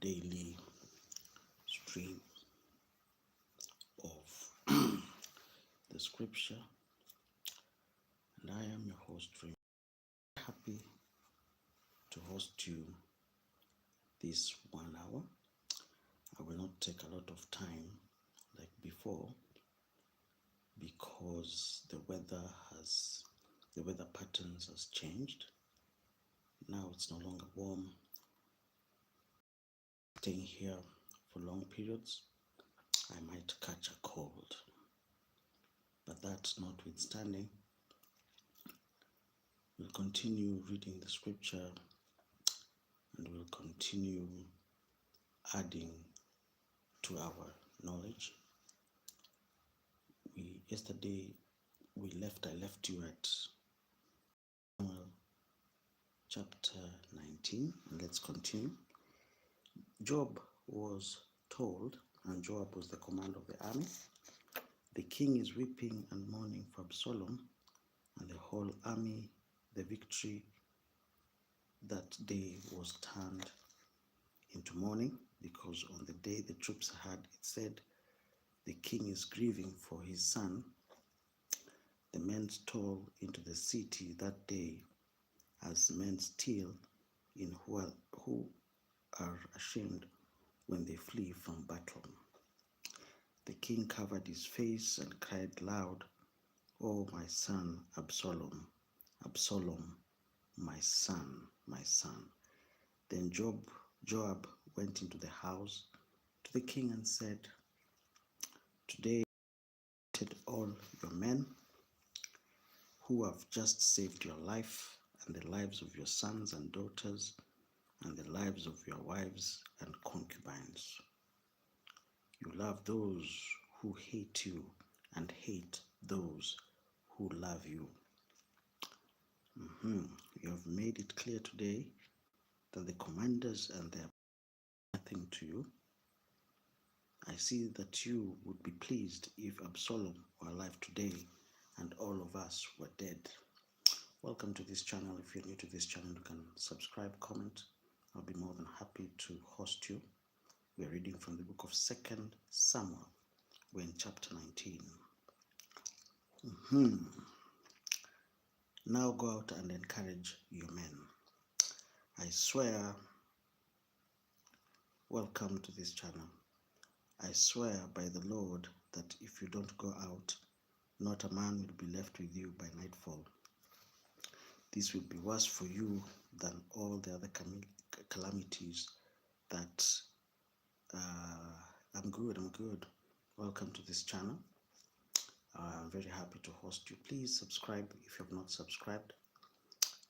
daily stream of the scripture, and I am your host, Raymond. Happy to host you this 1 hour. I will not take a lot of time like before because the weather patterns has changed. Now it's no longer warm. Staying here for long periods, I might catch a cold. But that notwithstanding, we'll continue reading the scripture and we'll continue adding to our knowledge. Yesterday I left you at Samuel chapter 19, and let's continue. Job was told, and Joab was the commander of the army, the king is weeping and mourning for Absalom, and the whole army. The victory that day was turned into mourning, because on the day the troops had, it said, the king is grieving for his son. The men stole into the city that day as men steal in who are ashamed when they flee from battle. The king covered his face and cried loud, "Oh, my son Absalom, Absalom, my son, my son." Then Joab went into the house to the king and said, "Today all your men who have just saved your life and the lives of your sons and daughters and the lives of your wives and concubines. You love those who hate you and hate those who love you." You have made it clear today that the commanders and their nothing to you. I see that you would be pleased if Absalom were alive today and all of us were dead. Welcome to this channel. If you're new to this channel, you can subscribe, comment. I'll be more than happy to host you. We're reading from the book of 2 Samuel. We're in chapter 19. Now go out and encourage your men. I swear, welcome to this channel. I swear by the Lord that if you don't go out, not a man will be left with you by nightfall. This will be worse for you than all the other calamities that I'm good. Welcome to this channel. I'm very happy to host you. Please subscribe if you have not subscribed.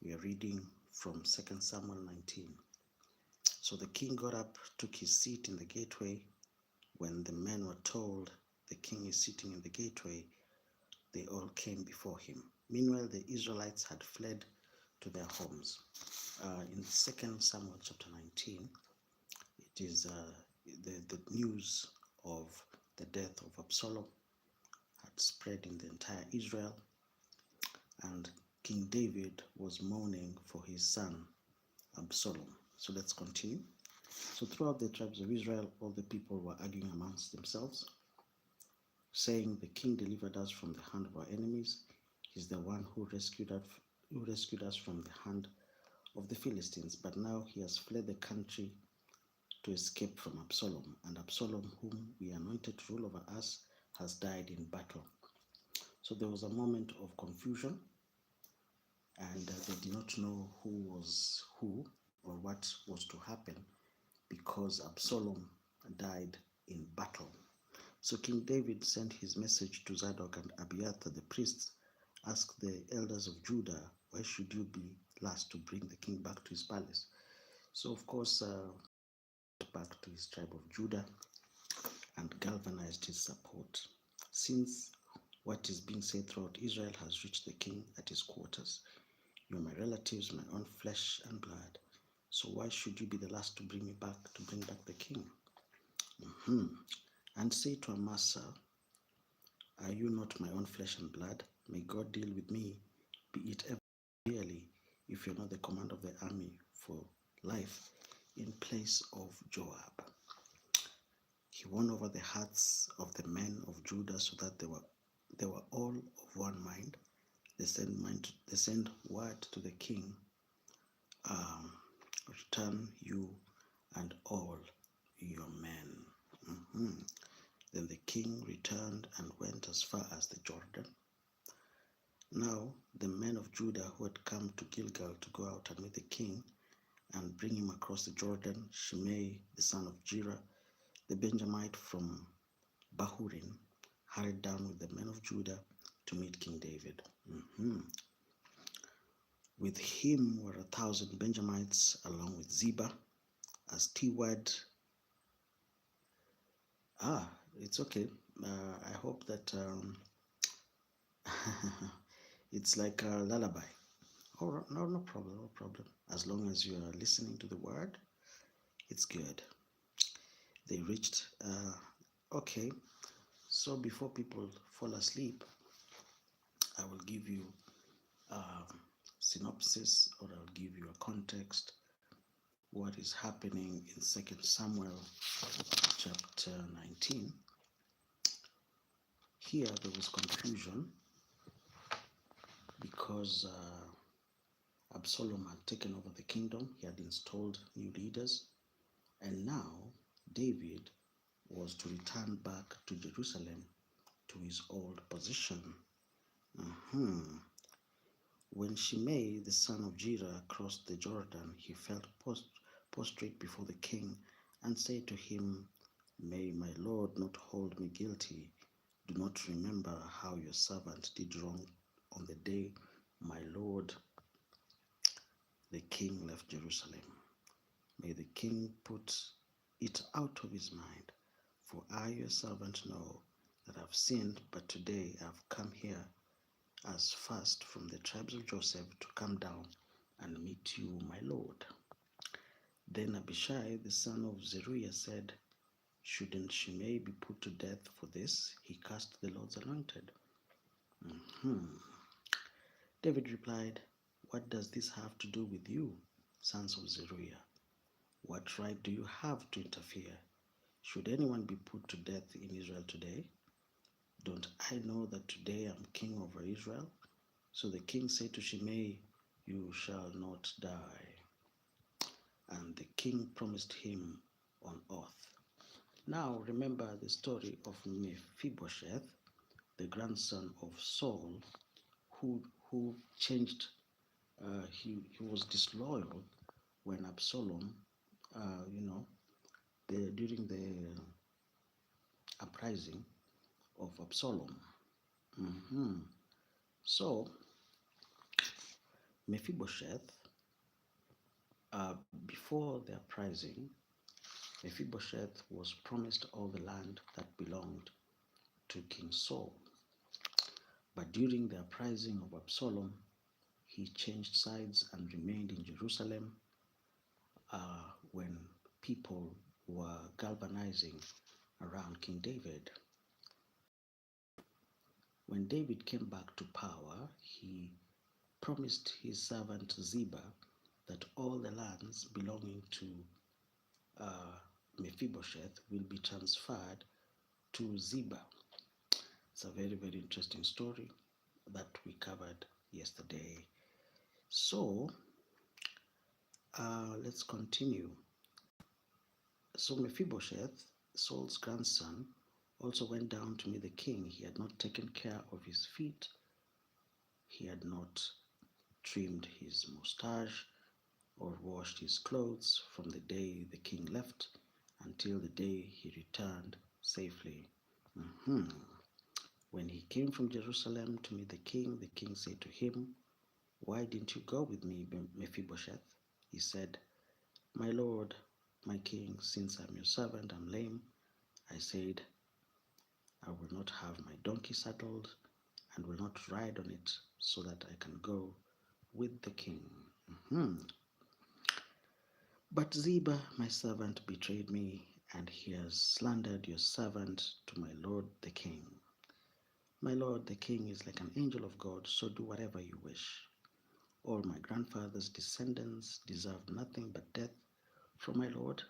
We are reading from 2 Samuel 19. So the king got up, took his seat in the gateway. When the men were told the king is sitting in the gateway, they all came before him. Meanwhile, the Israelites had fled to their homes. In 2 Samuel chapter 19, it is the news of the death of Absalom had spread in the entire Israel, and King David was mourning for his son Absalom. So let's continue. So throughout the tribes of Israel, all the people were arguing amongst themselves, saying, "The king delivered us from the hand of our enemies. He's the one who rescued us from the hand of the Philistines. But now he has fled the country to escape from Absalom. And Absalom, whom we anointed to rule over us, has died in battle." So there was a moment of confusion, and they did not know who was who or what was to happen, because Absalom died in battle. So King David sent his message to Zadok and Abiathar, the priests, asked the elders of Judah, "Why should you be last to bring the king back to his palace?" So of course, back to his tribe of Judah and galvanized his support. Since what is being said throughout Israel has reached the king at his quarters, "You are my relatives, my own flesh and blood. So why should you be the last to bring back the king?" And say to Amasa, "Are you not my own flesh and blood? May God deal with me, be it ever severely, if you're not the commander of the army for life, in place of of Joab. He won over the hearts of the men of Judah so that they were all of one mind. They sent word to the king, um, return you and all your men. Mhm. Then the king returned and went as far as the Jordan. Now the men of Judah who had come to Gilgal to go out and meet the king and bring him across the Jordan, Shimei the son of Gera, the Benjamite from Bahurim, hurried down with the men of Judah to meet King David. With him were 1,000 Benjamites along with Ziba, a steward. It's okay. I hope that it's like a lullaby. Oh, no, no problem, no problem. As long as you are listening to the word, it's good. They reached, okay. So before people fall asleep, I will give you a synopsis, or I'll give you a context what is happening in 2 Samuel chapter 19. Here there was confusion because Absalom had taken over the kingdom. He had installed new leaders, and now David was to return back to Jerusalem to his old position. When Shimei, the son of Gera, crossed the Jordan, he fell prostrate before the king and said to him, "May my lord not hold me guilty. Do not remember how your servant did wrong on the day my lord the king left Jerusalem. May the king put it out of his mind, for I, your servant, know that I've sinned, but today I've come here as first from the tribes of Joseph to come down and meet you, my lord." Then Abishai, the son of Zeruiah, said, "Shouldn't Shimei be put to death for this? He cast the Lord's anointed." David replied, "What does this have to do with you, sons of Zeruiah? What right do you have to interfere? Should anyone be put to death in Israel today? Don't I know that today I'm king over Israel?" So the king said to Shimei, "You shall not die." And the king promised him on oath. Now remember the story of Mephibosheth, the grandson of Saul, who changed. He was disloyal when Absalom, during the uprising of Absalom. So Mephibosheth, before the uprising, Mephibosheth was promised all the land that belonged to King Saul. But during the uprising of Absalom, he changed sides and remained in Jerusalem when people were galvanizing around King David. When David came back to power, he promised his servant Ziba that all the lands belonging to Mephibosheth will be transferred to Ziba. It's a very, very interesting story that we covered yesterday. So let's continue. So Mephibosheth, Saul's grandson, also went down to meet the king. He had not taken care of his feet. He had not trimmed his mustache or washed his clothes from the day the king left until the day he returned safely. When he came from Jerusalem to meet the king said to him, "Why didn't you go with me, Mephibosheth?" He said, "My lord, my king, since I'm your servant, I'm lame. I said, I will not have my donkey saddled and will not ride on it so that I can go with the king. But Ziba, my servant, betrayed me, and he has slandered your servant to my lord the king. My lord the king is like an angel of God, so do whatever you wish. All my grandfather's descendants deserve nothing but death from my lord.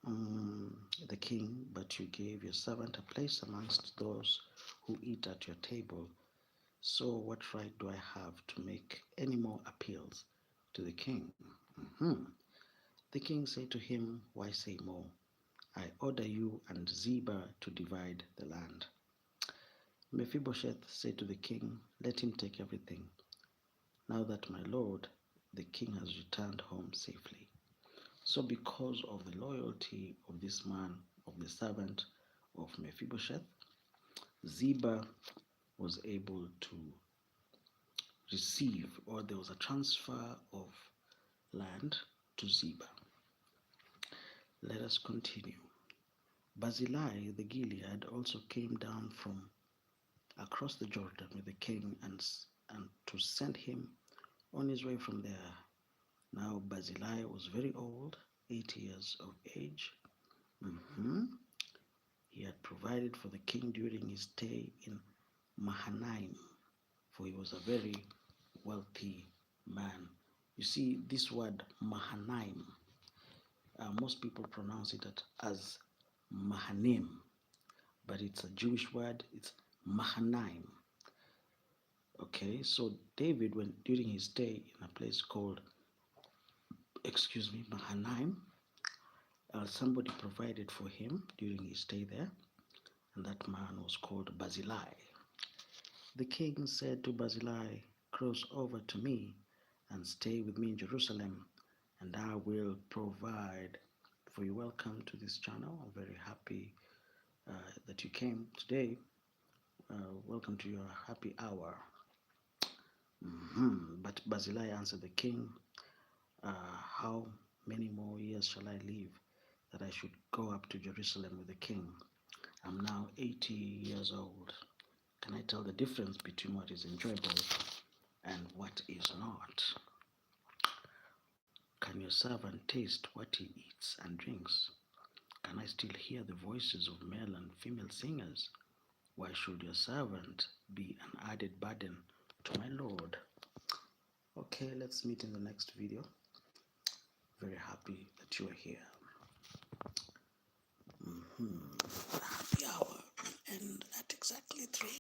mm, the king, but you gave your servant a place amongst those who eat at your table. So what right do I have to make any more appeals to the king? Mhm. The king said to him, why say more? I order you and Ziba to divide the land. Mephibosheth said to the king, let him take everything, now that my lord, the king, has returned home safely. So because of the loyalty of this man, of the servant of Mephibosheth, Ziba was able to receive, or there was a transfer of land to Ziba. Let us continue. Barzillai the Gilead also came down from across the Jordan with the king and to send him on his way from there. Now Barzillai was very old, 80 years of age. He had provided for the king during his stay in Mahanaim, for he was a very wealthy man. You see, this word Mahanaim, most people pronounce it as Mahanim, but it's a Jewish word. It's Mahanaim. Okay, so David, when during his stay in a place called, Mahanaim, somebody provided for him during his stay there, and that man was called Barzillai. The king said to Barzillai, cross over to me and stay with me in Jerusalem, and I will provide for you. Welcome to this channel. I'm very happy that you came today. Welcome to your happy hour. But Barzillai answered the king, how many more years shall I live that I should go up to Jerusalem with the king? I'm now 80 years old. Can I tell the difference between what is enjoyable and what is not? Can your servant taste what he eats and drinks? Can I still hear the voices of male and female singers? Why should your servant be an added burden to my Lord? Okay, let's meet in the next video. Very happy that you are here. Happy hour will end at exactly 3.